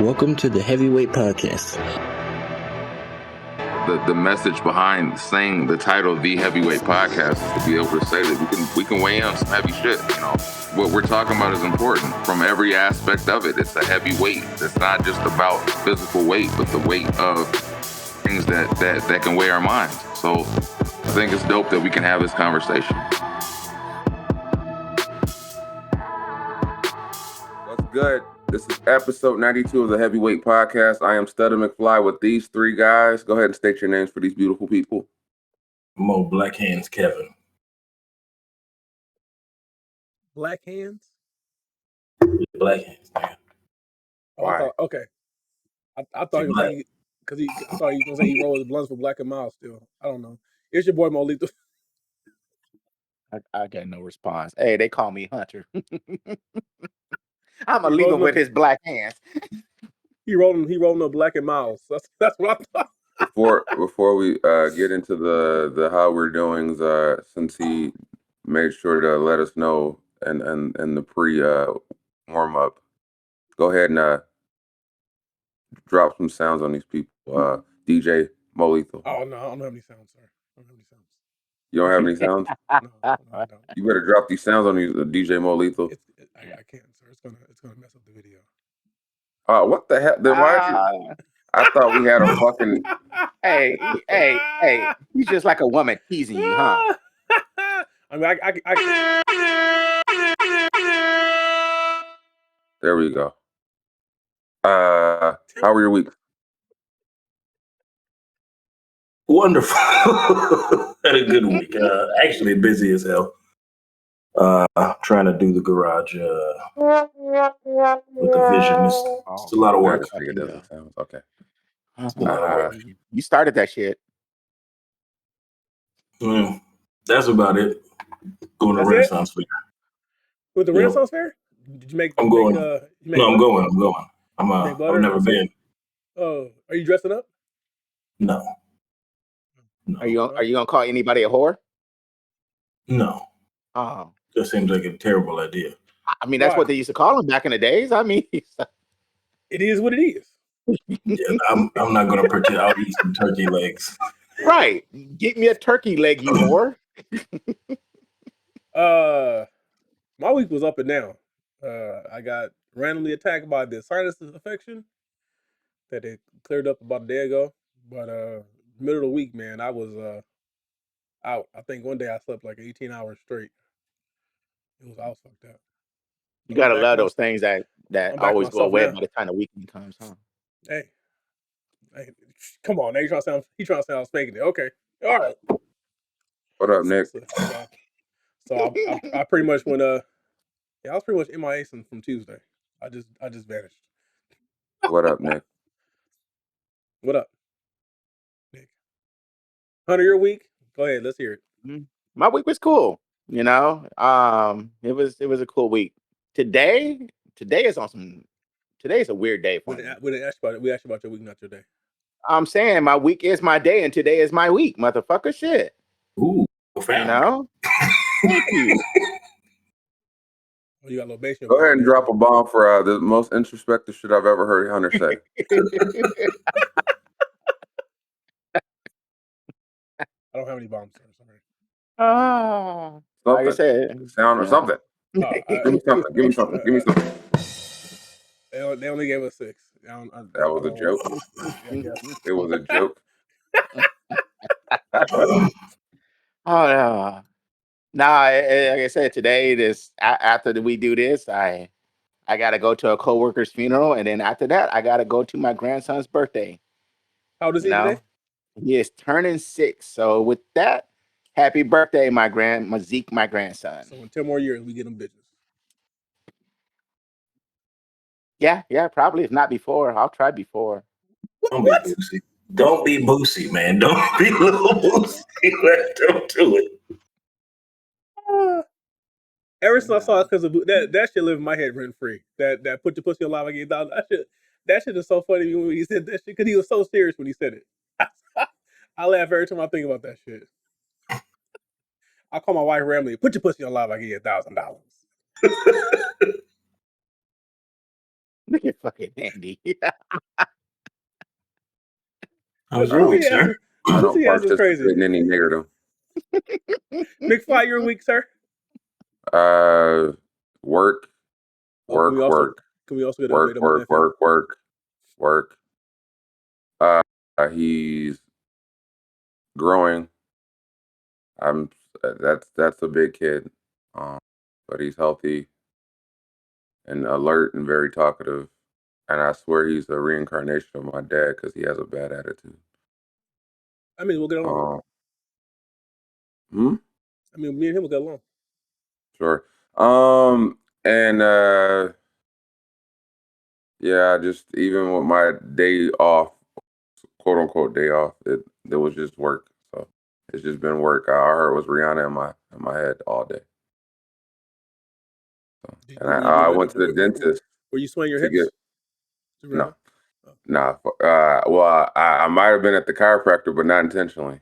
Welcome to the Heavyweight Podcast. The message behind saying the title "The Heavyweight Podcast" is to be able to say that we can weigh in on some heavy shit. You know, what we're talking about is important from every aspect of it. It's a heavy weight. It's not just about physical weight, but the weight of things that can weigh our minds. So I think it's dope that we can have this conversation. What's good? This is episode 92 of the Heavyweight Podcast. I am Stutter McFly with these three guys. Go ahead and state your names for these beautiful people. Mo Black Hands Kevin. Black Hands? Black Hands, man. Oh, I thought, okay. I thought he was saying, I thought he was going to say he rolls blunts for Black and Miles still. I don't know. It's your boy Mo Lethal. I got no response. Hey, they call me Hunter. I'm gonna leave him with his black hands. He rolling up Black and Miles. That's what I thought. Before we get into the how we're doing, since he made sure to let us know and the pre warm up, go ahead and drop some sounds on these people. DJ Mo Lethal. Oh no, I don't have any sounds, sir. I don't have any sounds. You don't have any sounds? No, I don't. You better drop these sounds on these DJ Mo Lethal. I can't, sir. It's gonna mess up the video. What the hell? Then why? I thought we had a fucking. Hey! He's just like a woman teasing you, huh? I mean, There we go. How were your week? Wonderful. Had a good week. Actually busy as hell. Trying to do the garage with the vision. It's a lot of work. It doesn't sound okay. You started that shit. That's about it. Going to Renaissance Fair. With the Renaissance Fair? Did you make? I'm going. I'm going. I've never been. Oh, are you dressing up? No. Are you gonna call anybody a whore? No. Oh, that seems like a terrible idea. I mean, that's what they used to call them back in the days. I mean, it is what it is. Yeah, I'm not gonna pretend I'll eat some turkey legs. Right. Get me a turkey leg, you whore. My week was up and down. I got randomly attacked by the sinus infection that they cleared up about a day ago. But middle of the week, man, I was out. I think one day I slept like 18 hours straight. I was fucked up. You gotta love those things that always go away by the time the weekend comes, huh? Hey, come on, now you trying to sound faking it. Okay. All right. What up, Nick? So I pretty much went I was pretty much MIA from Tuesday. I just vanished. What up, Nick? What up, Nick? Hunter, your week? Go ahead, let's hear it. My week was cool. You know, it was a cool week. Today is awesome. Today's a weird day for me. We didn't ask about it. We asked about your week, not your day. I'm saying my week is my day, and today is my week, motherfucker. Shit. Ooh, you know. Thank you. Oh, you got a little bass. Go ahead and drop a bomb for the most introspective shit I've ever heard Hunter say. I don't have any bombs, sir. Sorry. Like I said, sound or something. Give me something. They only gave us 6. That was a joke. It was a joke. Oh no. Nah, like I said, today, after we do this, I gotta go to a coworker's funeral, and then after that, I gotta go to my grandson's birthday. How old is he today? He is turning 6. So with that, happy birthday, my Zeke, my grandson. So in 10 more years, we get him bitches. Yeah, probably. If not before, I'll try before. Don't be Boosie, man. Don't be little Boosie. Don't do it. Ever since I saw it, because of that shit live in my head rent free. That put your pussy alive again. That shit is so funny when he said that shit, because he was so serious when he said it. I laugh every time I think about that shit. I call my wife randomly, put your pussy alive, I give you $1,000. Look at fucking Andy. How was your week, Yeah, sir? I this don't he has is participate crazy. in any negative. McFly, your week, sir. Work, Oh, can we also work, can we also get an work, update on my work, nephew? work. He's growing. That's a big kid, but he's healthy and alert and very talkative. And I swear he's a reincarnation of my dad because he has a bad attitude. I mean, we'll get along. Hmm? I mean, me and him will get along. Sure. And yeah, just even with my day off, quote unquote day off, it was just work. So it's just been work. I heard it was Rihanna in my head all day. So, and I went to the dentist Were you swaying your to hips? get no. Nah. Well, I might have been at the chiropractor, but not intentionally.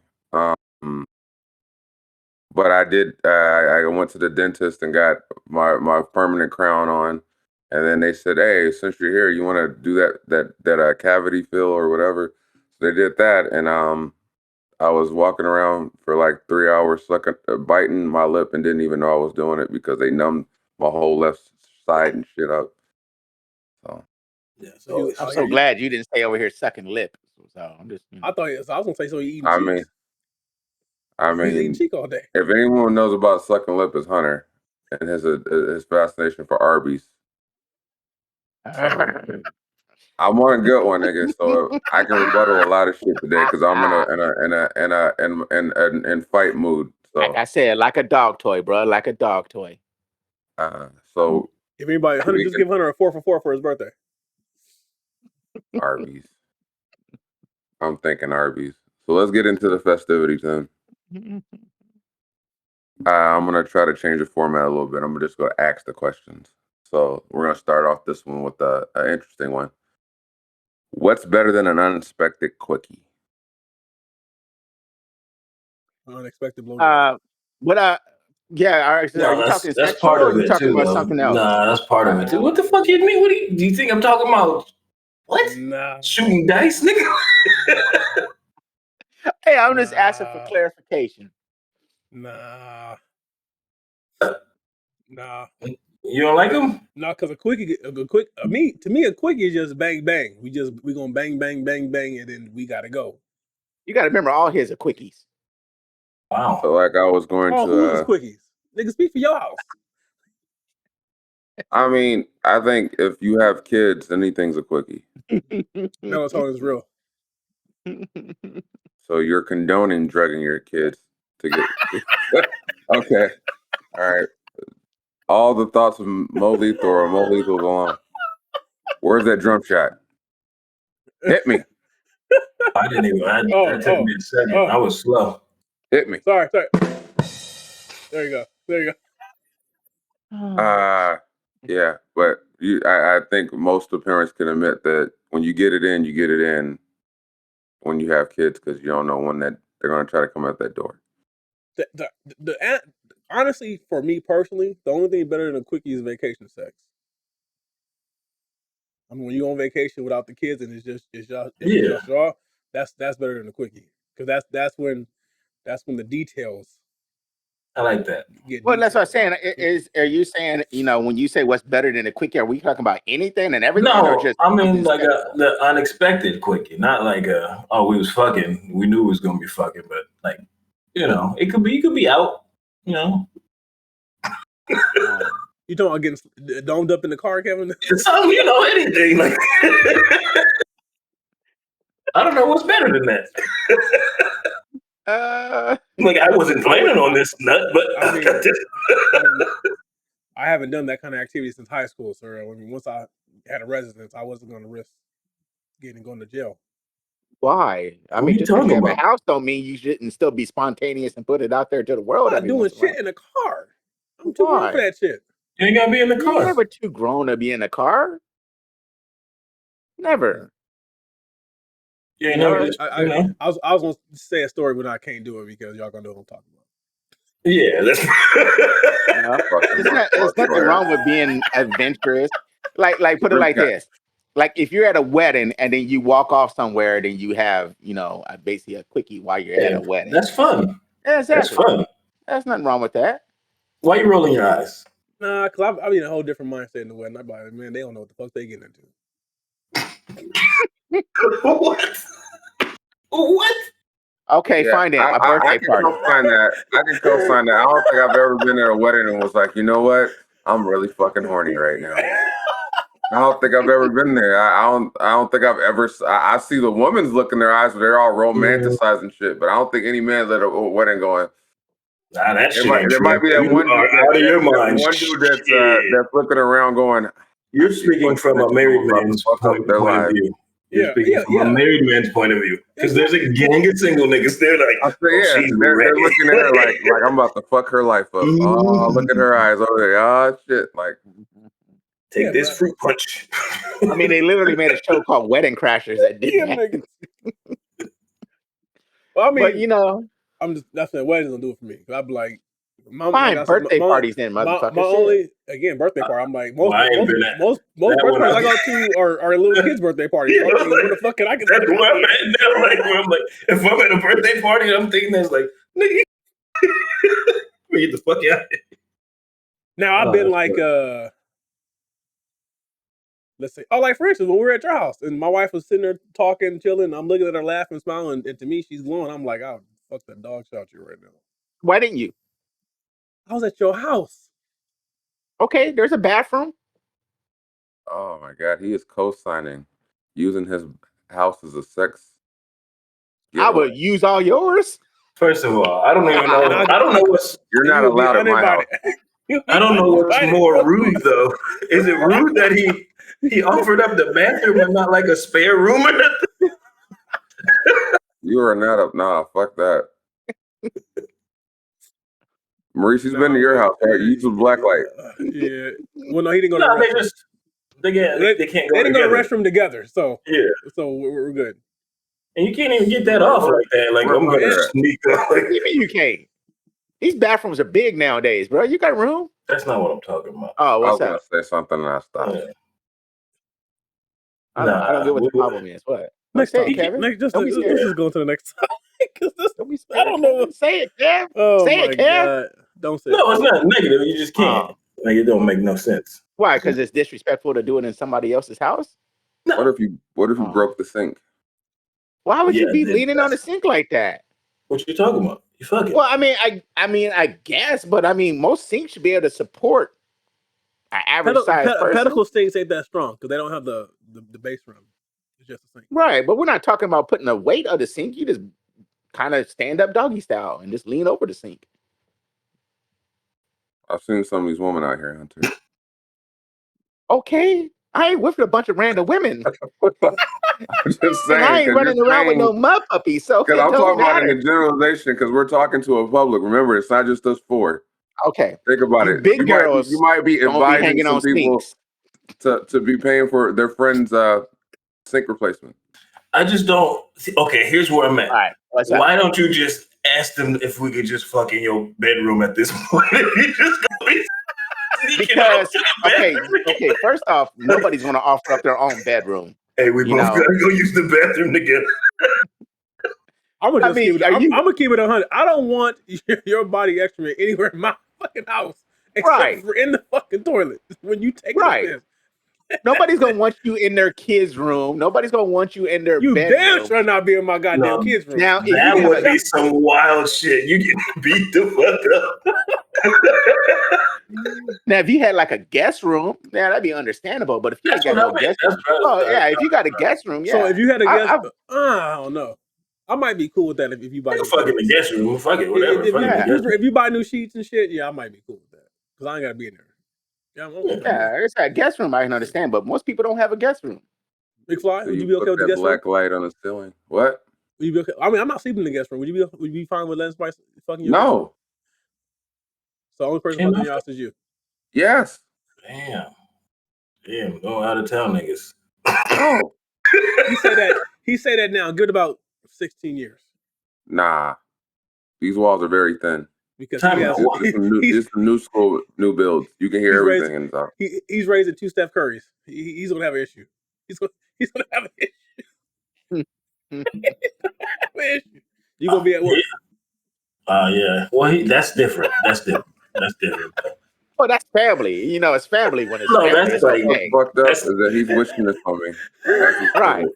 But I did. I went to the dentist and got my permanent crown on, and then they said, "Hey, since you're here, you want to do that cavity fill or whatever." So they did that, and I was walking around for like 3 hours, sucking, biting my lip, and didn't even know I was doing it because they numbed my whole left side and shit up. So Yeah, I'm so glad you didn't stay over here sucking lip. So I'm just. I thought I was gonna say so. You eating I cheeks? He's eating mean, cheek all day. if anyone knows about sucking lip, it's Hunter and his fascination for Arby's. So, I'm on a good one, nigga. So I can rebuttal a lot of shit today because I'm in fight mood. So like I said, like a dog toy, bro, like a dog toy. So if anybody, Hunter, just give Hunter a 4 for his birthday. Arby's. I'm thinking Arby's. So let's get into the festivities then. I'm gonna try to change the format a little bit. I'm just gonna ask the questions. So we're gonna start off this one with an interesting one. What's better than an unexpected quickie? Unexpected blowjob. Yeah. Are you talking that's sexual part or of are you it talking too, about though. something else? Nah, that's part of it too. What the fuck you mean? Do you think I'm talking about? What? Nah. Shooting dice, nigga? Hey, I'm just asking for clarification. Nah. You don't like them? No, because a quickie, to me, a quickie is just bang bang. We gonna bang bang bang bang, and then we gotta go. You got to remember, all his are quickies. Wow. So like I was going to. Who's quickies? Nigga, speak for your house. I mean, I think if you have kids, anything's a quickie. Melatonin is real. So you're condoning drugging your kids to get. Okay. All right. All the thoughts of Mo Lethal or Mo Lethal's alone. Where's that drum shot? Hit me. I didn't even. That took me a second. I was slow. Hit me. Sorry. There you go. Yeah, but I think most of the parents can admit that when you get it in, you get it in when you have kids because you don't know when that they're going to try to come out that door. Honestly, for me personally, the only thing better than a quickie is vacation sex. I mean, when you go on vacation without the kids and it's just y'all, that's better than a quickie because that's when the details. I like that. Well, that's what I'm saying. Are you saying, when you say what's better than a quickie, are we talking about anything and everything? No, or just I mean like the unexpected quickie, not like we was fucking. We knew it was gonna be fucking, but like it could be. You could be out. You talking about getting domed up in the car, Kevin? So anything like. I don't know what's better than that. Like I wasn't planning on this nut, but I mean, I haven't done that kind of activity since high school, sir. I mean, once I had a residence, I wasn't going to risk going to jail. Why? I mean, just because you have a house don't mean you shouldn't still be spontaneous and put it out there to the world. I'm not doing shit in a car. I'm too grown for that shit. You ain't gotta be in the car. You're never too grown to be in a car. Never. Yeah, I was gonna say a story, but I can't do it because y'all gonna know what I'm talking about. Yeah, that's. There's nothing wrong with being adventurous. Like put it like this. like if you're at a wedding and then you walk off somewhere, then you have, basically a quickie while you're at a wedding. That's fun. Yeah, exactly. That's fun. There's nothing wrong with that. Why you rolling your eyes? Nah, because I'm in a whole different mindset in the wedding. I'm like, man, they don't know what the fuck they getting into. What? What? Okay, fine then. A birthday I can party. co-sign that. I can co-sign that. I don't think I've ever been at a wedding and was like, you know what? I'm really fucking horny right now. I don't think I've ever been there. I don't think I've ever. I see the woman's look in their eyes, but they're all romanticizing shit. But I don't think any man's at a wedding going. Nah, that shit ain't There true. might be that You one are out of your mind. one dude that's looking around going. You're speaking from a married man's point of view. You're speaking from a married man's point of view. Because there's a gang of single niggas. They're like, they're looking at her like I'm about to fuck her life up. Oh, look at her eyes over there. Oh shit, like. Take this fruit punch. I mean, they literally made a show called Wedding Crashers that did that. Well, I mean, but I'm just that's what weddings don't do it for me. I'd be like, birthday parties then, motherfucker. My only birthday party. I'm like most birthday parties I go to are little kids' birthday parties. So I'm thinking, what the fuck can I get? That's where I'm at now. I'm like, if I'm at a birthday party, I'm thinking that's like, nigga, get the fuck out of here. Now I've been like, let's say, like for instance, when we were at your house and my wife was sitting there talking, chilling, I'm looking at her laughing, smiling, and to me she's glowing. I'm like, oh, fuck that dog shot you right now. Why didn't you? I was at your house. Okay, there's a bathroom. Oh my god, he is co-signing, using his house as a sex. I would use all yours. First of all, I don't even know. I don't know what's. You're not allowed at my house. I don't know what's more rude though. Is it rude that he offered up the bathroom and not like a spare room or nothing? You are not up. Nah, fuck that. Maurice, he's been to your house, right? You use the black light. Yeah. Well, no, he didn't go to the restroom. They can't go. They didn't go to the restroom together, so yeah. So we're good. And you can't even get that off like that. Like I'm gonna sneak up. Like, you can't. These bathrooms are big nowadays, bro. You got room? That's not what I'm talking about. Oh, what's that? I was gonna say something and I stopped. Yeah. I don't get what the problem is. What? Next time, Kevin. Let's just go to the next time. Don't be scared. I don't know what. Say it, Kev. Oh say it, Kev. God. Don't say it. No, it's not negative. You just can't. Like it don't make no sense. Why? Because it's disrespectful to do it in somebody else's house. No. What if you broke the sink? Why would you be leaning on the sink like that? What you talking about? You fucking. Well, I guess, but most sinks should be able to support an average size person. Pedicle sinks ain't that strong because they don't have the base rim. It's just a sink. Right, but we're not talking about putting the weight of the sink. You just kind of stand up doggy style and just lean over the sink. I've seen some of these women out here, Hunter. Okay, I ain't with a bunch of random women. I'm just saying. I ain't running around with no mud puppies. So because I'm talking about in a generalization. Because we're talking to a public. Remember, it's not just us four. Okay, think about it. Big girls, you might be advising some people to be paying for their friends' sink replacement. I just don't. Okay, here's where I'm at. All right, why don't you just ask them if we could just fuck in your bedroom at this point? You just because okay. First off, nobody's going to offer up their own bedroom. Hey, we both gotta go use the bathroom together. I'm gonna keep it 100. I don't want your body excrement anywhere in my fucking house except for in the fucking toilet when you take it. Nobody's gonna want you in their kids' room. Nobody's gonna want you in their bedroom. You damn sure not be in my goddamn kids' room. Now, that would be some wild shit. You get beat the fuck up. Now, if you had like a guest room, that'd be understandable. But if you ain't got no guest room, if you got a guest room, So if you had a guest, I don't know. I might be cool with that if you buy. Fuck in the guest room, fuck it, whatever. If you buy new sheets and shit, I might be cool with that because I ain't gotta be in there. It's a guest room. I can understand, but most people don't have a guest room. McFly, so would you be okay with the guest black room? Light on the ceiling. What? Would you be okay? I mean, I'm not sleeping in the guest room. Would you be fine with letting somebody fucking you? No. So the only person fucking your house is you. Yes. Damn, going out of town niggas. Oh. He said that now. Good about 16 years. Nah. These walls are very thin. Because it's the new school, new builds. You can hear everything. He's raising two Steph Currys. He's gonna have an issue. he's gonna have an issue. You're gonna be at work. Yeah. Well, that's different. That's different. Oh, that's family. You know, it's family when it's No, family. that's It's like What's okay. fucked up that's is that he's wishing this on me as he said Right. it.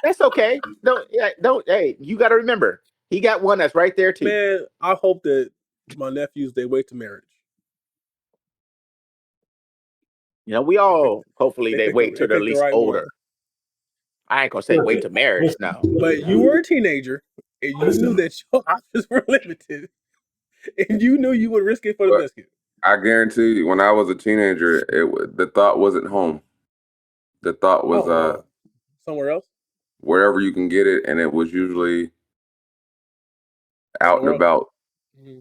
That's okay. Don't. Hey, you got to remember, he got one that's right there too. Man, I hope that my nephews they wait to marriage. You know, we all hopefully they wait till they're pick at the least right older. one. I ain't gonna say wait to marriage. No. But you were a teenager and you knew that your options were limited, and you knew you would risk it for the But biscuit. I guarantee you, when I was a teenager, the thought wasn't home. The thought was somewhere else. wherever you can get it, and it was usually out and about. Mm-hmm.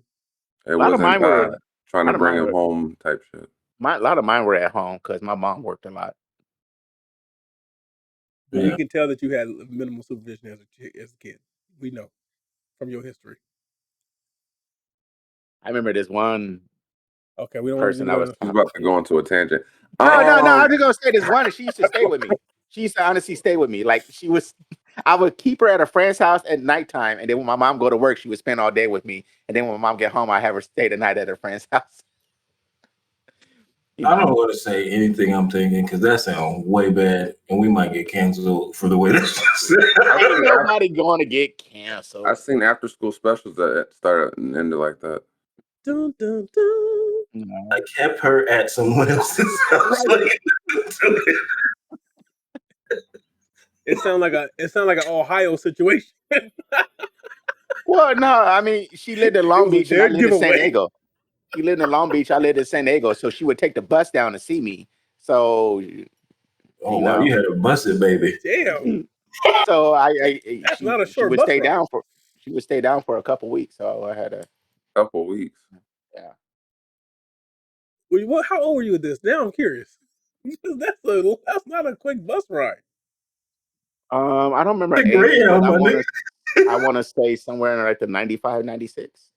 It wasn't trying to bring him were, home type shit. A lot of mine were at home because my mom worked a lot. But we can tell that you had minimal supervision as a kid. We know from your history. I remember this one. Okay, we don't person I was. He's about to go into a tangent. No. I'm just gonna say this one. And she used to stay with me. She used to honestly stay with me. Like I would keep her at a friend's house at nighttime, and then when my mom go to work, she would spend all day with me. And then when my mom get home, I have her stay the night at her friend's house. I don't want to say anything I'm thinking because that sounds way bad, and we might get canceled for the way that's Ain't nobody going to get canceled. I've seen after school specials that started and ended like that. Dun, dun, dun. No. I kept her at someone else's house. It sounds like an Ohio situation. Well, no, I mean she lived in Long Beach and I lived in San Diego. She lived in Long Beach. I lived in San Diego, so she would take the bus down to see me. So, you had a busted baby. Damn. So That's not a short she would bus stay ride. down for. She would stay down for a couple weeks. So I had a couple weeks. Yeah. Well, how old were you at this? Now I'm curious. That's not a quick bus ride. I don't remember age, but I want to say somewhere in like the 95, 96.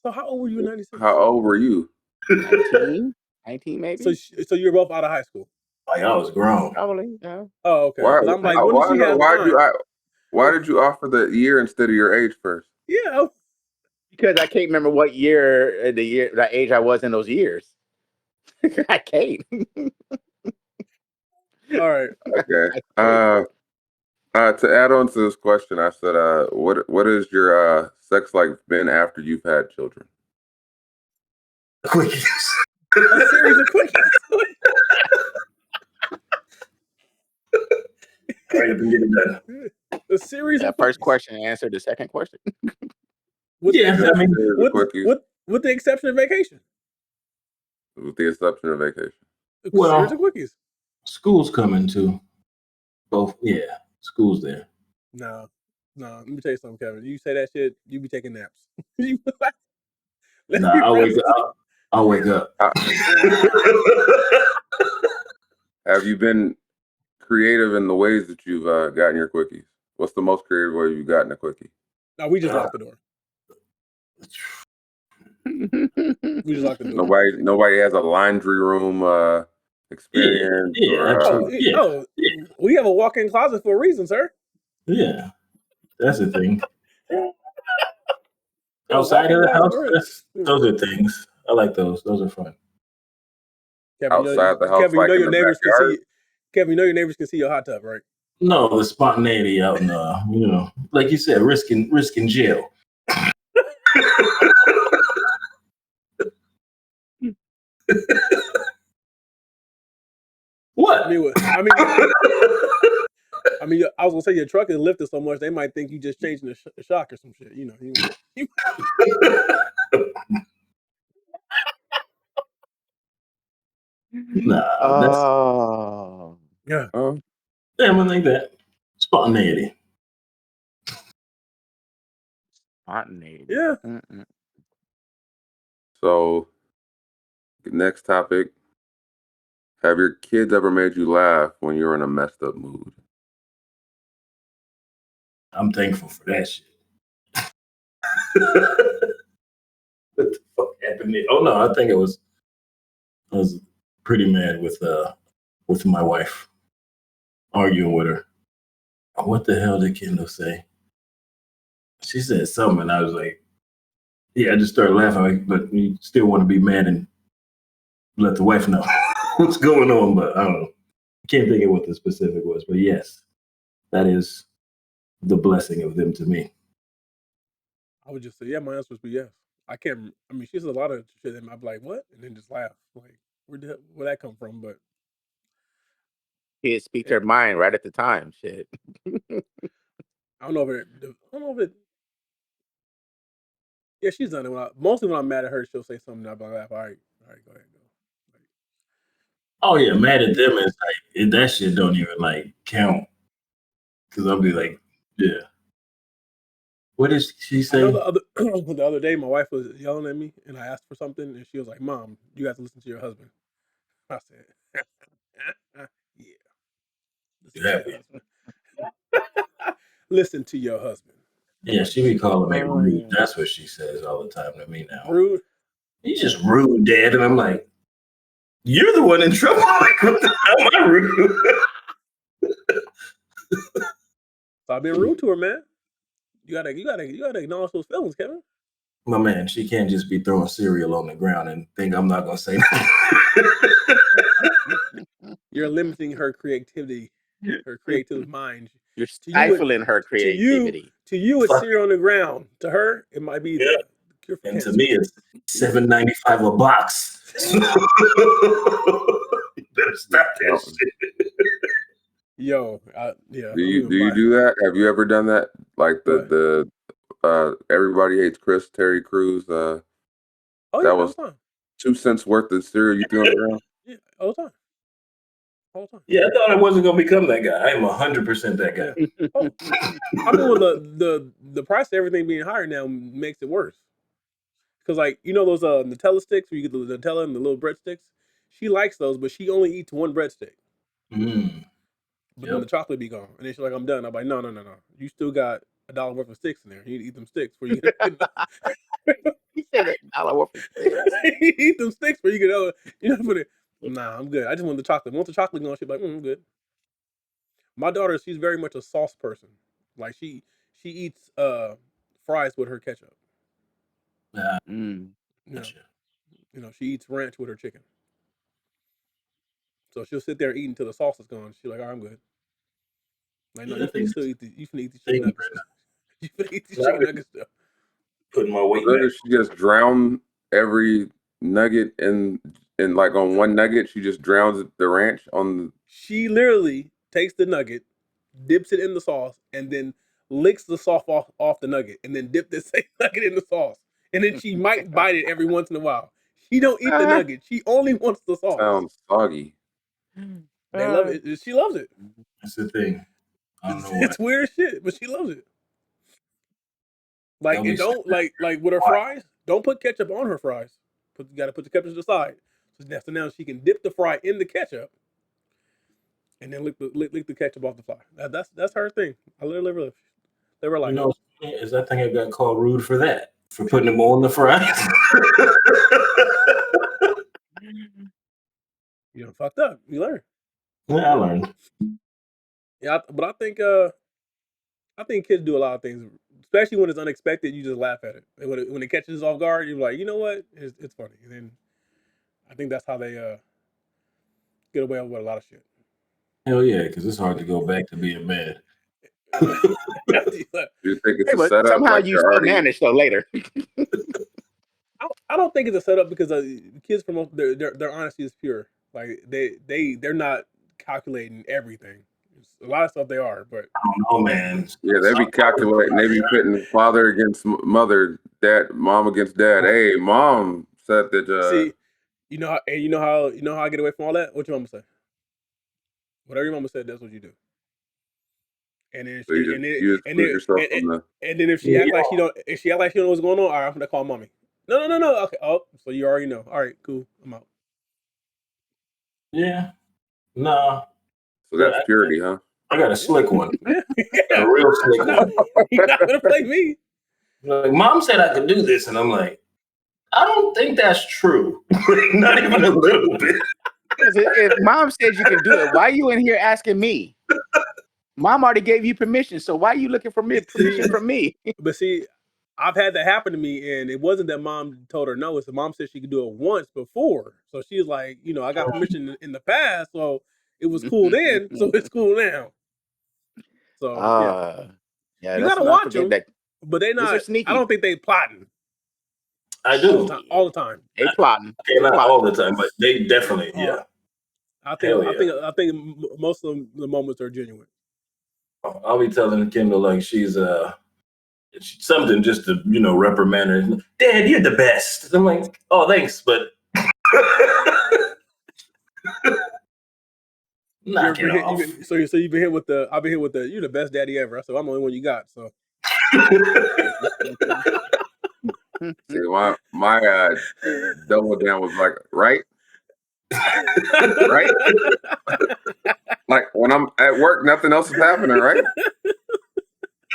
So how old were you in 96? How old were you? 19 maybe. So you're both out of high school. Like I was grown. Probably, yeah. Oh, okay. Why? I'm like, when did she have time? Why did you offer the year instead of your age first? Yeah. Because I can't remember what that age I was in those years. I can't. All right. Okay. To add on to this question, I said, what is your sex life been after you've had children? Quickies. A series of quickies. All right, get it done. A series of first question answered the second question. With the exception of vacation. With the exception of vacation. Well, series of quickies. School's coming too. Both, yeah. School's there. No. Let me tell you something, Kevin. You say that shit, you be taking naps. I'll wake up. Have you been creative in the ways that you've gotten your quickies? What's the most creative way you've gotten a quickie? No, we just locked the door. We just locked the door. Nobody has a laundry room experience. We have a walk-in closet for a reason, sir. Yeah, that's the thing. Outside of the house, those are things. I like those. Those are fun. Kevin, outside the house, Kevin, like you know in your the neighbors can backyard? see. Kevin, you know your neighbors can see your hot tub, right? No, the spontaneity out in like you said, risking jail. What? I mean, I was gonna say your truck is lifted so much they might think you just changing the shock or some shit. You know. Nah. Yeah. Yeah, I'm like that. Spontaneity. Yeah. So, the next topic. Have your kids ever made you laugh when you're in a messed up mood? I'm thankful for that shit. What the fuck happened there? Oh no, I think I was pretty mad with my wife. arguing with her. What the hell did Kendall say? She said something, and I was like, yeah, I just started laughing, but you still want to be mad and let the wife know what's going on, but I don't know. I can't think of what the specific was, but yes, that is the blessing of them to me. I would just say, yeah, my answer would be yes. I can't. I mean, she says a lot of shit, and I'd be like, what? And then just laugh. Like, where'd that come from? But Kids speak their mind right at the time. Shit. I don't know if it. Yeah, she's done it. Mostly when I'm mad at her, she'll say something. I'll be like, all right, go ahead, go. Like, oh yeah, mad at them is like that shit don't even like count. Because I'll be like, yeah. What did she say? I know the other day, my wife was yelling at me, and I asked for something, and she was like, "Mom, you have to listen to your husband." I said, "Yeah, listen to your husband. Listen to your husband." Yeah, she be calling me rude. That's what she says all the time to me now. Rude? You just rude, Dad. And I'm like, you're the one in trouble. Like, what the hell am I rude? Stop being rude to her, man. You gotta acknowledge those feelings, Kevin. My man, she can't just be throwing cereal on the ground and think I'm not gonna say nothing. You're limiting her creativity, her creative mind. You're stifling her creativity. To you, it's cereal on the ground. To her, it might be the cure for cancer. To me, it's $7.95 a box. You better stop that shit. Yo, yeah. Do you do that? Have you ever done that? Like the Everybody Hates Chris, Terry Crews. That was 2 cents worth of cereal you threw on the ground. Yeah, all the time. Yeah, I thought I wasn't gonna become that guy. I am 100% that guy. Yeah. Oh, I mean, well, the price of everything being higher now makes it worse. Because, like, you know those Nutella sticks where you get the Nutella and the little breadsticks? She likes those, but she only eats one breadstick. But then the chocolate be gone. And then she's like, I'm done. I'm like, no. You still got $1 worth of sticks in there. You need to eat them sticks before you get He said $1 worth of sticks. Eat them sticks before you get put it. Nah, I'm good. I just want the chocolate. Once the chocolate gone, she's like, I'm good. My daughter, she's very much a sauce person. Like she eats fries with her ketchup. You know, she eats ranch with her chicken. So she'll sit there eating until the sauce is gone. She's like, all right, I'm good. Like, no, you finna still eat you finna eat these chicken nuggets. You finna eat these chicken nuggets still. Putting my weight back. She just drown every nugget in like on one nugget, she just drowns the ranch on the... She literally takes the nugget, dips it in the sauce, and then licks the sauce off the nugget, and then dip the same nugget in the sauce. And then she might bite it every once in a while. She don't eat the nugget. She only wants the sauce. Sounds soggy. They love it. She loves it. That's the thing. I don't know it's weird shit, but she loves it. Like, and don't like with her fries, don't put ketchup on her fries. You gotta put the ketchup to the side. So now she can dip the fry in the ketchup and then lick the ketchup off the fry. That's her thing. I literally live her life. You know, is I think I got called rude for that. For putting them on the fries. You know, fucked up. You learn. Yeah, I learned. Yeah, but I think kids do a lot of things, especially when it's unexpected. You just laugh at it. When it catches off guard, you're like, you know what? It's funny. And then I think that's how they get away with a lot of shit. Hell yeah, because it's hard to go back to being mad. You think it's a setup? Somehow you still manage though later. I don't think it's a setup because kids promote their honesty is pure. Like they're not calculating everything. A lot of stuff they are, but I don't know, man. Yeah, they be calculating. They be pitting father against mother, mom against dad. Hey, mom said that. See, you know how I get away from all that. What your mama say? Whatever your mama said, that's what you do. And then if she act like she don't know what's going on, all right, I'm gonna call mommy. No. Okay. Oh, so you already know. All right, cool. I'm out. Yeah. Nah. So that's purity, huh? I got a slick one. A real slick one. You're not gonna play me. Like, mom said I could do this, and I'm like, I don't think that's true. Not even a little bit. If mom says you can do it, why are you in here asking me? Mom already gave you permission, so why are you looking for permission from me? But see, I've had that happen to me, and it wasn't that mom told her no. It's the mom said she could do it once before. So she was like, I got permission in the past, so it was cool then, so it's cool now. So yeah, Yeah, you let's gotta not watch forget them, that but they these are not. I sneaky. don't think they plotting I do. all the time. They plotting. Okay, not all the time, but they definitely, Oh, yeah. I Hell think yeah. I think most of the moments are genuine. I'll be telling Kendall like she's something just to reprimand her. Dad, you're the best. I'm like, oh, thanks, but knock it off. So you've been here with the. I've been here with the. You're the best daddy ever. So I'm the only one you got. So. See, my double down was like, right? Right? Like when I'm at work, nothing else is happening, right?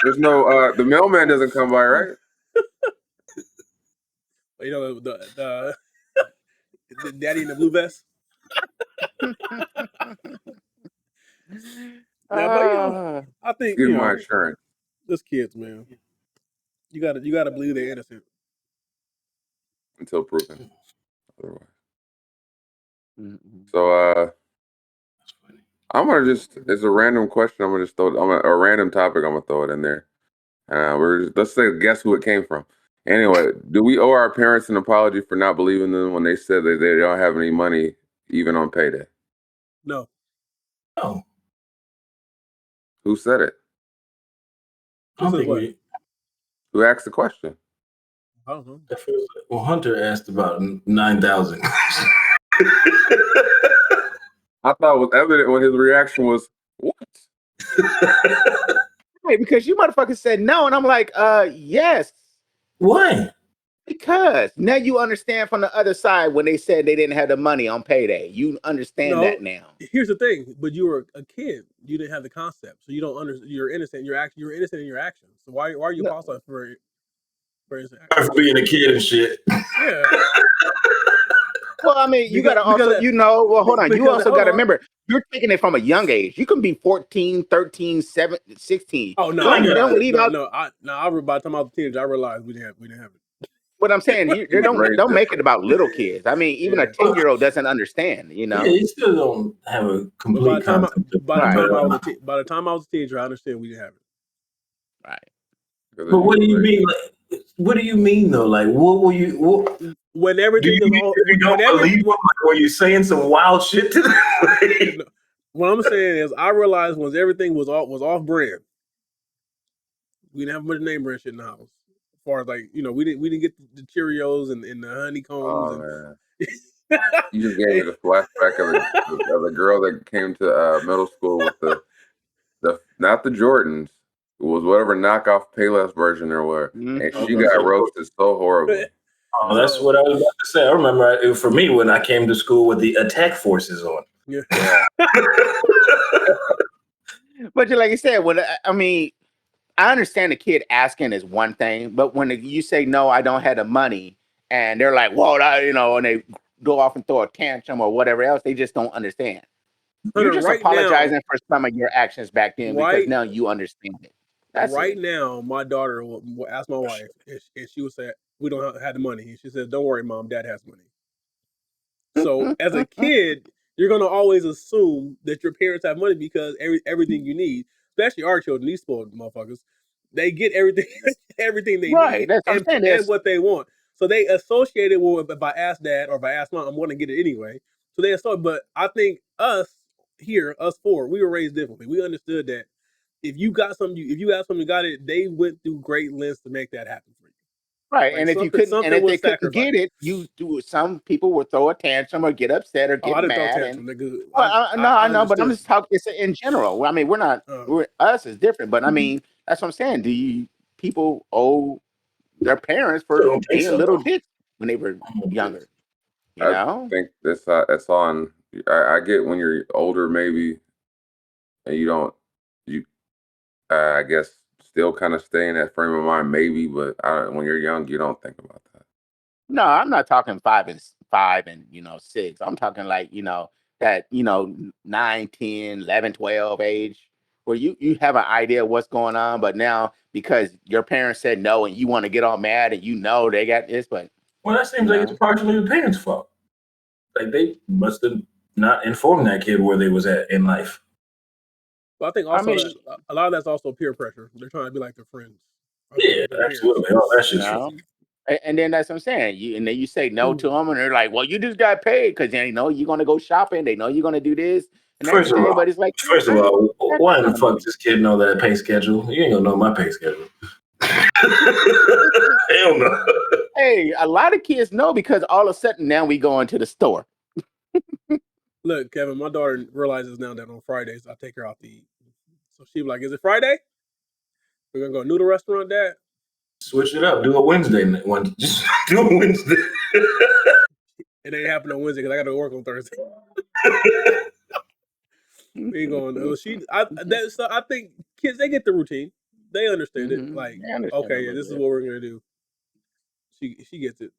There's no the mailman doesn't come by, right? The daddy in the blue vest. But I think Excuse my insurance. Just kids, man. You gotta believe they're innocent Until proven otherwise. So I'm gonna it's a random question. I'm gonna just throw a random topic. I'm gonna throw it in there. Let's say guess who it came from. Anyway, do we owe our parents an apology for not believing them when they said that they don't have any money even on payday? No. No. Who said it? I don't think Who asked the question? I don't know. Well, Hunter asked about 9,000. I thought it was evident when his reaction was, what? Right, because you motherfuckers said no, and I'm like, yes. Why? Because now you understand from the other side when they said they didn't have the money on payday. You understand that now. Here's the thing, but you were a kid. You didn't have the concept, so you don't understand. You're innocent. You're innocent in your actions. So why are you apologizing for being a kid and shit? Yeah. Well, I mean, you got to also, well, hold on. You also got to remember, you're taking it from a young age. You can be 14, 13, 17, 16. Oh, no. By the time I was a teenager, I realized we didn't have it. What I'm saying, don't make it about little kids. I mean, even a 10-year-old doesn't understand, Yeah, you still don't have a complete concept. By the time I was a teenager, I understand we didn't have it. Right. But what do you mean? Like, what do you mean though? Like, what were you? When everything is all, you don't believe them? Like, were you saying some wild shit to them? What I'm saying is, I realized once everything was off brand, we didn't have much name brand shit in the house. As far as like, we didn't get the Cheerios and the honeycombs. Man. You just gave me the flashback of the girl that came to middle school with the not the Jordans. It was whatever knockoff Payless version there were, and she got roasted so horribly. Oh, that's what I was about to say. I remember for me when I came to school with the attack forces on. Yeah. But like I said, I understand the kid asking is one thing, but when you say no, I don't have the money, and they're like, "Whoa," and they go off and throw a tantrum or whatever else, they just don't understand. You're just apologizing for some of your actions back then because now you understand it. That's now, my daughter will ask my wife, and she would say, "We don't have the money." And she says, "Don't worry, Mom, Dad has money." So as a kid, you're gonna always assume that your parents have money because everything you need, especially our children, these spoiled motherfuckers, they get everything they need and what they want. So they associate it with, if I ask Dad or if I ask Mom, I'm gonna get it anyway. So they associate. But I think us four, we were raised differently. We understood that if you got something, if you have something, you got it. They went through great lengths to make that happen for you. Right, like, and if they couldn't get it, you do. Some people would throw a tantrum or get upset or get mad. I know, but I'm just talking. It's in general. I mean, us is different, but I mean, that's what I'm saying. People owe their parents for being little dicks when they were younger? I think that's on. I get when you're older, maybe, and I guess still kind of stay in that frame of mind, maybe, but when you're young, you don't think about that. No, I'm not talking 5 and 6. I'm talking like, that 9, 10, 11, 12 age, where you have an idea of what's going on, but now because your parents said no and you want to get all mad and they got this, but Well, that seems like it's partially the parents' fault. Like they must have not informed that kid where they was at in life. But I think also that a lot of that's also peer pressure. They're trying to be like their friends. Yeah, absolutely. All that shit's true. And then that's what I'm saying. And then you say no to them, and they're like, "Well, you just got paid because they know you're gonna go shopping. They know you're gonna do this and everything." But it's like, first of all, why in the fuck does this kid know that pay schedule? You ain't gonna know my pay schedule. Hell no. Hey, a lot of kids know because all of a sudden now we go into the store. Look, Kevin, my daughter realizes now that on Fridays I take her out to eat. So she be like, "Is it Friday? We're gonna go to noodle restaurant, Dad." Switch it up. Do a Wednesday one. Just do a Wednesday. It ain't happening on Wednesday because I got to work on Thursday. We ain't going. I think kids, they get the routine. They understand it. Like, okay, yeah, this is what we're gonna do. She gets it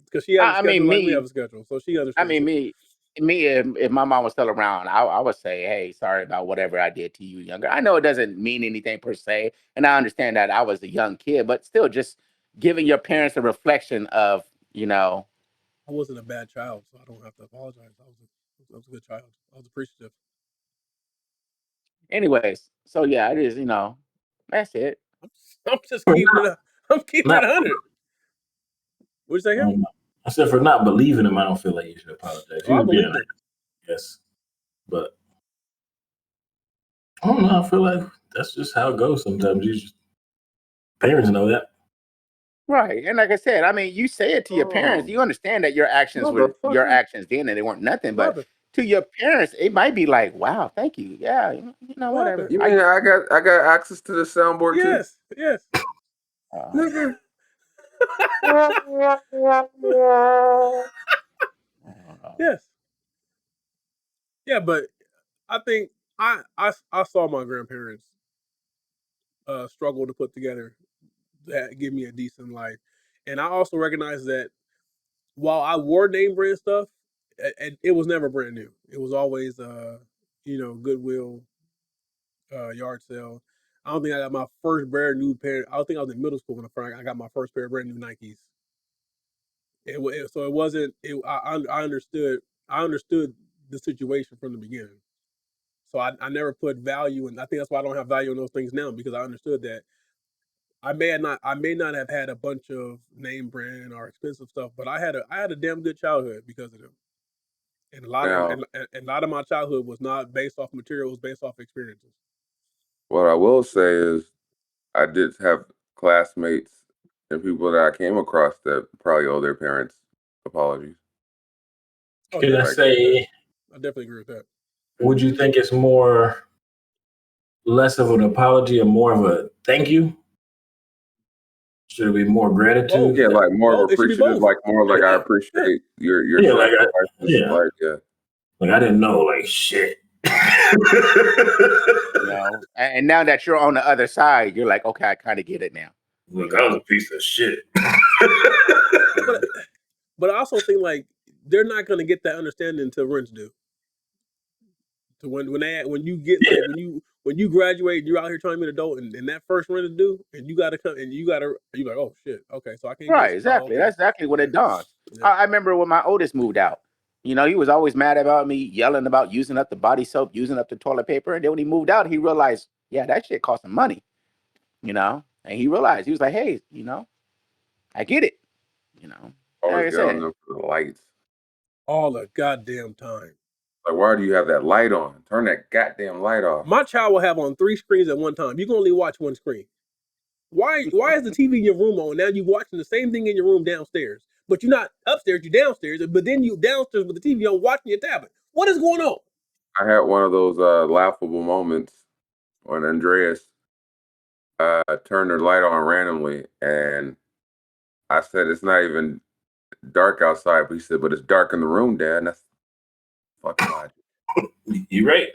because she has a schedule like we have a schedule, so she understands. I mean, if my mom was still around, I would say, "Hey, sorry about whatever I did to you younger." I know it doesn't mean anything per se, and I understand that I was a young kid, but still, just giving your parents a reflection of, I wasn't a bad child, so I don't have to apologize. I was a good child. I was appreciative. Anyways, so yeah, it is. That's it. I'm just keeping it. I'm keeping it 100. What'd you say, him? I said for not believing him, I don't feel like you should apologize. Oh, I believed him. Yes, but I don't know. I feel like that's just how it goes. Sometimes parents know that. Right. And like I said, I mean, you say it to your parents, you understand that your actions were your actions then and they weren't nothing. But to your parents, it might be like, wow, thank you. Yeah, whatever. You mean I got access to the soundboard too? Yes. Nigga. Yes. Yeah, but I think I saw my grandparents struggle to put together that give me a decent life. And I also recognize that while I wore name brand stuff, it was never brand new. It was always Goodwill, yard sale. I don't think I got my first brand new pair. I don't think I was in middle school when I got my first pair of brand new Nikes. So it wasn't. I understood. I understood the situation from the beginning. So I never put value, and I think that's why I don't have value in those things now because I understood that I may not have had a bunch of name brand or expensive stuff, but I had a damn good childhood because of them. And a lot of my childhood was not based off material; it was based off experiences. What I will say is, I did have classmates and people that I came across that probably owe their parents apologies. Oh, Can I say? I definitely agree with that. Would you think it's less of an apology and more of a thank you? Should it be more gratitude? Yeah, like more appreciative, like more like I appreciate your sacrifices. Like I didn't know, like shit. And now that you're on the other side, you're like, okay, I kind of get it now. Look, I was a piece of shit. But I also think like they're not gonna get that understanding until rents due. So when you graduate, you're out here trying to be an adult, and that first rent is due, and you gotta come, and you're like, oh shit, okay, so I can't. Right, exactly. That's exactly what it dawns. Yeah. I remember when my oldest moved out. He was always mad about me, yelling about using up the body soap, using up the toilet paper, and then when he moved out, he realized, yeah, that shit cost some money. And he realized, he was like, hey, I get it. Always yelling them for the lights all the goddamn time. Like, why do you have that light on? Turn that goddamn light off. My child will have on 3 screens at one time. You can only watch one screen. Why is the TV in your room on? Now you're watching the same thing in your room downstairs. But you're not upstairs, you're downstairs. But then you downstairs with the TV on watching your tablet. What is going on? I had one of those laughable moments when Andreas turned the light on randomly. And I said, it's not even dark outside. But he said, but it's dark in the room, Dad. And that's fucking logic. You're right.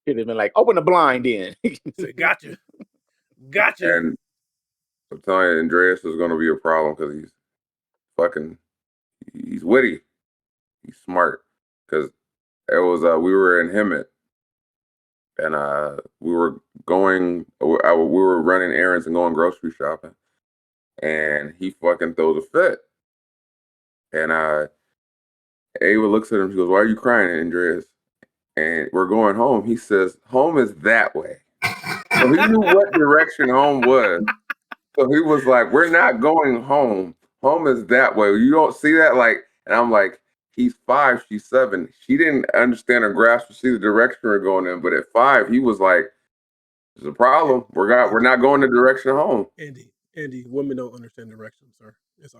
He'd have been like, open the blind in. Say, gotcha. And I'm telling you, Andreas is going to be a problem because he's witty, he's smart. Because it was we were in Hemet, and we were running errands and going grocery shopping, and he fucking throws a fit, and Ava looks at him. She goes, "Why are you crying, Andreas?" And we're going home. He says, "Home is that way." So he knew what direction home was. So he was like, "We're not going home. Home is that way. You don't see that?" Like, and I'm like, "He's 5, she's 7. She didn't understand or grasp or see the direction we're going in. But at 5, he was like, "There's a problem. We're not going the direction home." Andy, women don't understand directions, sir. It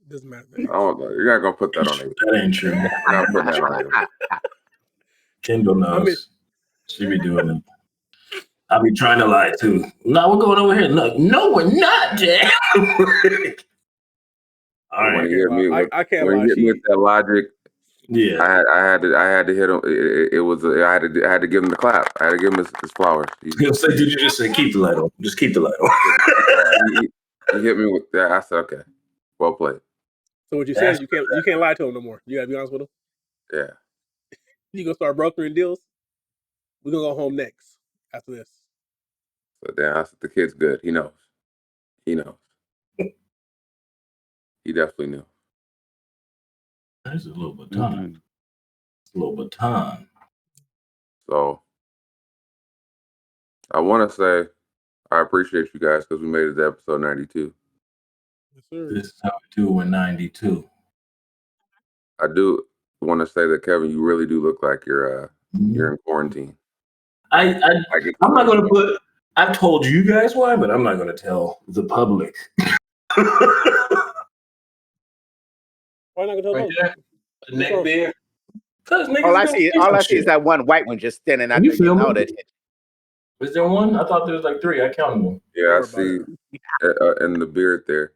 doesn't matter. You're not gonna put that on it. That ain't true. We're not putting that on it. Kendall knows. She be doing it. I be trying to lie too. No, we're going over here. No, we're not, Jay. All right. When he hit me with that logic, yeah, I had to hit him. I had to give him the clap. I had to give him his flowers. Did you just say keep the light on? Just keep the light on. he hit me with that. I said, okay, well played. So what you said is you can't lie to him no more. You gotta be honest with him. Yeah. You gonna start brokering deals? We're gonna go home next after this. So then I said, the kid's good. He knows. He definitely knew. There's a little bit of time. A little bit of time. So I want to say I appreciate you guys because we made it to episode 92. Yes, sir. This is how we do in 92. I do want to say that, Kevin, you really do look like you're in quarantine. I'm not going to put. I've told you guys why, but I'm not going to tell the public. Why not gonna tell right the neck beard? All I see is that one white one just standing out there getting all that attention. Was there one? I thought there was like 3. I counted them. Yeah, I see in the beard there.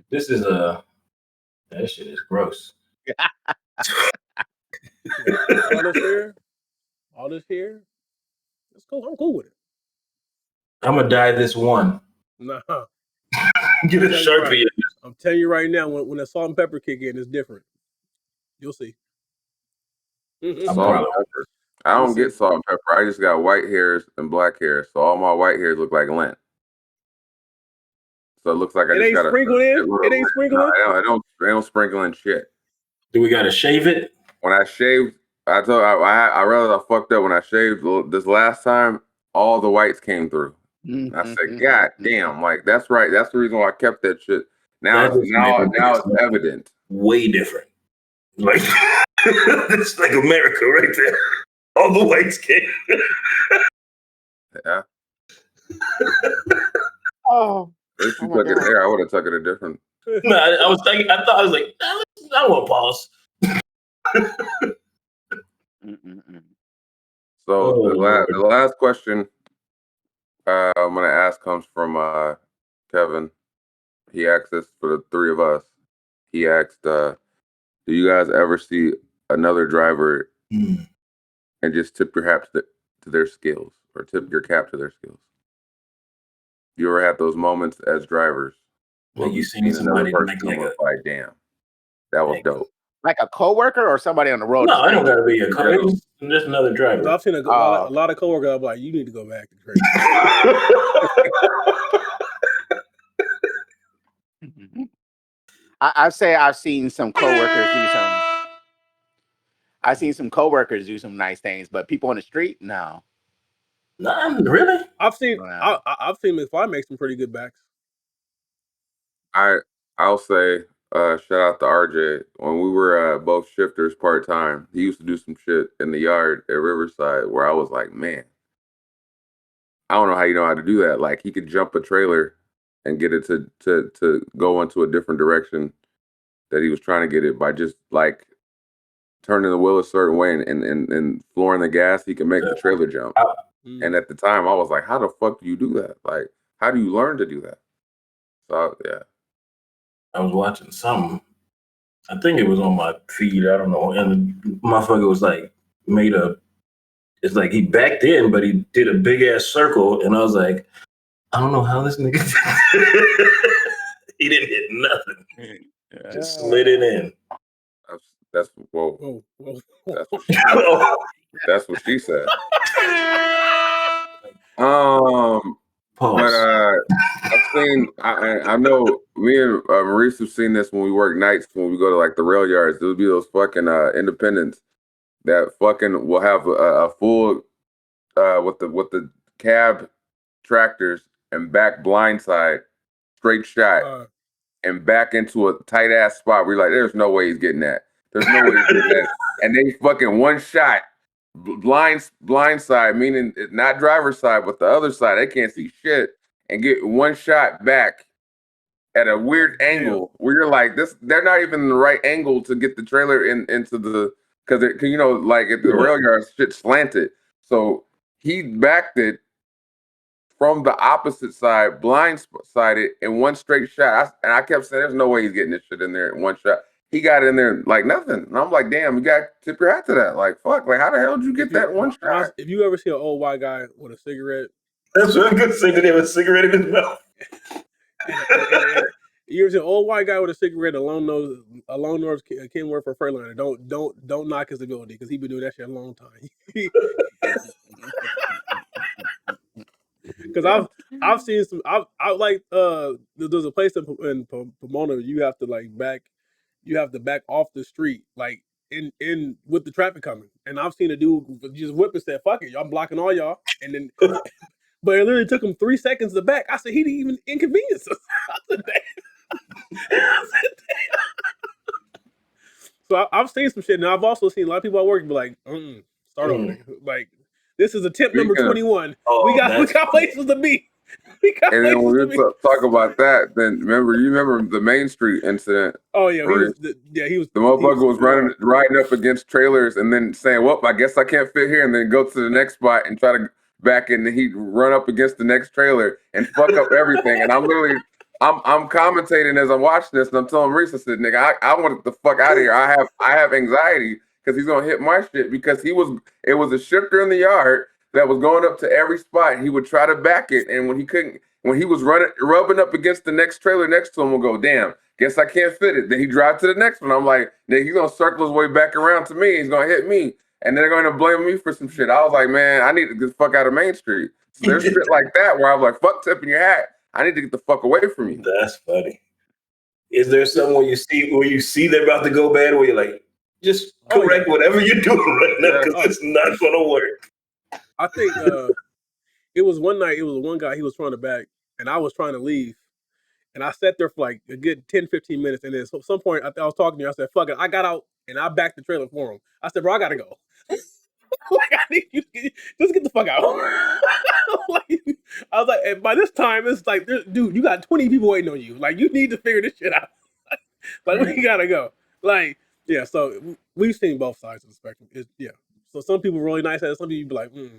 This is that shit is gross. All this hair. It's cool. I'm cool with it. I'm gonna dye this one. Nah. Get a Sharpie. I'm telling you right now, when the salt and pepper kick in, it's different. You'll see. Salt and pepper. I don't get salt and pepper. I just got white hairs and black hairs, so all my white hairs look like lint. So it looks like it ain't sprinkled in. It ain't sprinkled in. I don't sprinkle in shit. Do we gotta shave it? When I shaved, I realized I fucked up when I shaved this last time. All the whites came through. I said, "God damn!" Like that's right. That's the reason why I kept that shit. Now it's evident. Way different. Like it's like America right there. All the whites came. Yeah. Oh. If you took it there, I would have took it a different. No, I was like, I won't pause. So the last question I'm going to ask comes from Kevin. He asked this for the 3 of us. He asked, do you guys ever see another driver and just tip your hat to their skills, or tip your cap to their skills? You ever had those moments as drivers? Like you seen somebody make like damn, that was dope. Like a coworker or somebody on the road? No, I don't gotta be a coworker. Just another driver. I've seen a lot of coworkers. I'm like, you need to go back to training. I'd say I've seen some coworkers do some. I've seen some coworkers do some nice things, but people on the street, no. Not really. I've seen McFly make some pretty good backs. I'll say shout out to RJ. When we were both shifters part time, he used to do some shit in the yard at Riverside where I was like, man, I don't know how you know how to do that. Like he could jump a trailer and get it to go into a different direction that he was trying to get it by just like turning the wheel a certain way and flooring the gas. He could make the trailer jump. And at the time, I was like, how the fuck do you do that? Like, how do you learn to do that? So, yeah. I was watching something. I think it was on my feed. I don't know. And the motherfucker was like, it's like he backed in, but he did a big ass circle. And I was like, I don't know how this nigga. He didn't hit nothing. Just slid it in. That's whoa. Whoa. That's what she said. But I've seen. I know me and Maurice have seen this when we work nights when we go to like the rail yards. There would be those fucking independents that fucking will have a full with the cab tractors and back blindside straight shot and back into a tight ass spot where you're like, there's no way he's getting that. There's no way he's getting that. And they fucking one shot blind side, meaning not driver's side, but the other side. They can't see shit and get one shot back at a weird angle where you're like, this. They're not even in the right angle to get the trailer into the because you know, like at the rail yards, shit slanted. So he backed it from the opposite side, blindsided in one straight shot. I kept saying, there's no way he's getting this shit in there in one shot. He got in there like nothing. And I'm like, damn, you got to tip your hat to that. Like, fuck, like, how the hell did you get that one shot? If you ever see an old white guy with a cigarette. That's what I'm going to say, that they have a cigarette in his mouth. You ever see an old white guy with a cigarette, a long nose can work for Freightliner. Don't knock his ability because he's been doing that shit a long time. Because I've seen some. I like there's a place in Pomona you have to back off the street like in with the traffic coming, and I've seen a dude just whip and said, "Fuck it, y'all blocking all y'all," and then. But it literally took him 3 seconds to back. I said, he didn't even inconvenience us. I said, damn. So I've seen some shit. Now, I've also seen a lot of people at work be like, start over. Like, this is attempt number 21. We got places to be. And then when we talk about that, then you remember the Main Street incident. Oh, yeah. He was. The motherfucker was riding up against trailers and then saying, well, I guess I can't fit here. And then go to the next spot and try to back in, and he'd run up against the next trailer and fuck up everything. And I'm commentating as I'm watching this, and I'm telling Reese, I said, nigga, I want the fuck out of here. I have anxiety because he's gonna hit my shit because it was a shifter in the yard that was going up to every spot. And he would try to back it, and when he was rubbing up against the next trailer next to him, we'll go, damn, guess I can't fit it. Then he drive to the next one. I'm like, nigga, he's gonna circle his way back around to me. He's gonna hit me. And they're going to blame me for some shit. I was like, man, I need to get the fuck out of Main Street. So there's shit like that where I'm like, fuck tipping your hat. I need to get the fuck away from you. That's funny. Is there something where you see they're about to go bad where you're like, just correct whatever you're doing right now because it's not going to work? I think it was one night, it was one guy, he was trying to back, and I was trying to leave. And I sat there for like a good 10, 15 minutes. And then at some point, I was talking to you. I said, fuck it. I got out and I backed the trailer for him. I said, bro, I got to go. Like, I need you to just get the fuck out. Like, I was like, and by this time, it's like, dude, you got 20 people waiting on you. Like, you need to figure this shit out. Like, we got to go. Like, yeah, so we've seen both sides of the spectrum. So some people are really nice at it. Some people be like, the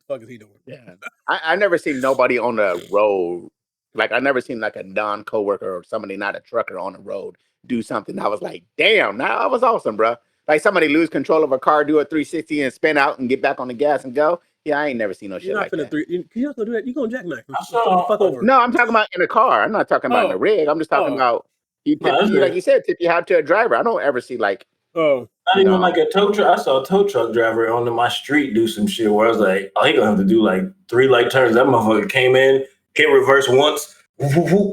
fuck is he doing? Yeah. I never seen nobody on the road. Like, I never seen like a non-coworker or somebody not a trucker on the road do something. I was like, damn, that was awesome, bro. Like somebody lose control of a car, do a 360 and spin out and get back on the gas and go. Yeah, I ain't never seen no shit like that. You're not gonna do that. You're gonna jackknife. Fuck over. No, I'm talking about in a car. I'm not talking about in a rig. I'm just talking about like you said, tip you hat to a driver. I don't ever see like not even like a tow truck. I saw a tow truck driver on my street do some shit where I was like, oh, he gonna have to do like 3 light turns. That motherfucker came in, hit reverse once,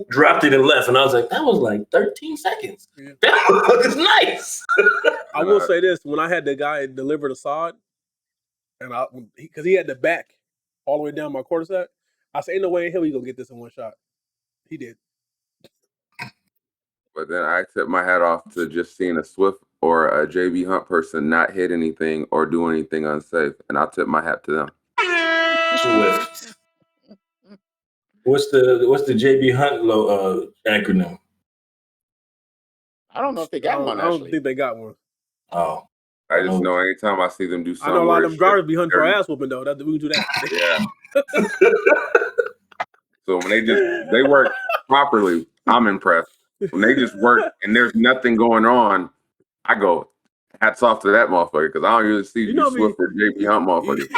dropped it and left, and I was like, that was like 13 seconds. Yeah. That was nice. I will say this: when I had the guy deliver the sod, and because he had the back all the way down my quarter set, I said, ain't no way in hell you gonna get this in one shot. He did. But then I tip my hat off to just seeing a Swift or a JB Hunt person not hit anything or do anything unsafe, and I tip my hat to them. Swift. What's the JB Hunt acronym? I don't know if they got one. I don't think they got one. Oh, I just know anytime I see them do something. I know a lot of them drivers be hunting for ass whooping though. We can do that. Yeah. So when they work properly, I'm impressed. When they just work and there's nothing going on, I go, hats off to that motherfucker because I don't usually see Swift or JB Hunt motherfuckers.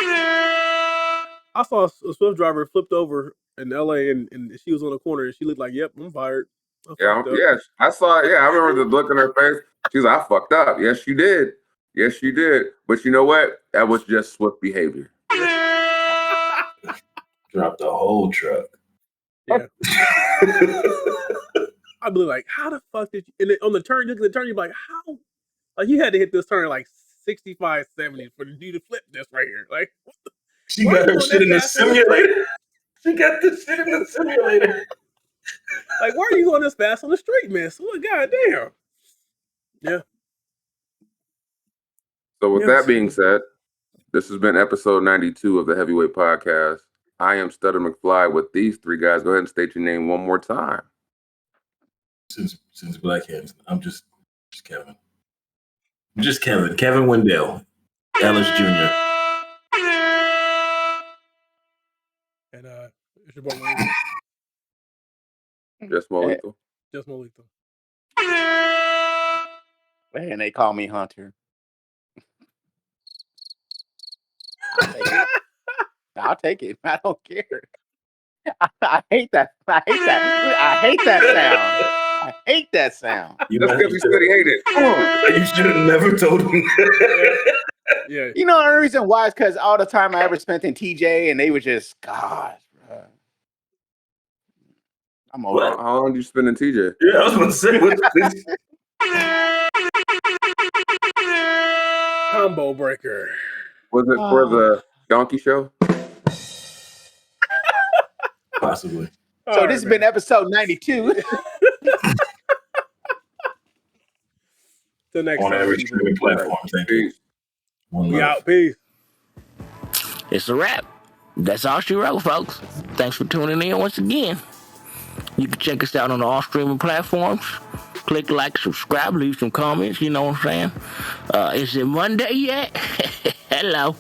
I saw a Swift driver flipped over in LA, and she was on the corner, and she looked like, "Yep, I'm fired." I Yeah, fucked up. yeah, I saw it. Yeah, I remember the look in her face. She's like, I fucked up. Yes, you did. Yes, you did. But you know what? That was just swift behavior. Dropped the whole truck. Yeah. I'd be like, how the fuck did you? And then on the turn, you look at the turn, you're like, how? Like, you had to hit this turn like 65, 70 for you to flip this right here. Like, what the? She got her shit in the simulator. She got the shit in the simulator. Like, why are you going this fast on the street, man? So, goddamn. Yeah. So with that being said, this has been episode 92 of the Heavyweight Podcast. I am Stutter McFly with these three guys. Go ahead and state your name one more time. Since Black Hands, I'm just Kevin. I'm just Kevin. Kevin Wendell, Ellis Jr. And it's your boy Wayne. Just more lethal. Just more lethal. And they call me Hunter. I'll take it. I don't care. I hate that. I hate that sound. I hate that sound. That's because he said he hated it. You should have never told him that. Yeah. You know the reason why is because all the time I ever spent in TJ, and they were just, God, bro. I'm over it. How long did you spend in TJ? Yeah, I was going to say, what's this? Combo breaker. Was it for the Donkey Show? Possibly. So this has been episode 92. Till next on time. every streaming platform. Thank you. We out. Peace. It's a wrap. That's all she wrote, folks. Thanks for tuning in once again. You can check us out on all streaming platforms. Click like, subscribe, leave some comments. You know what I'm saying? Is it Monday yet? Hello.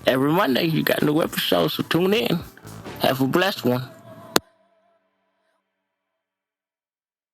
Every Monday you got new episodes, so tune in. Have a blessed one.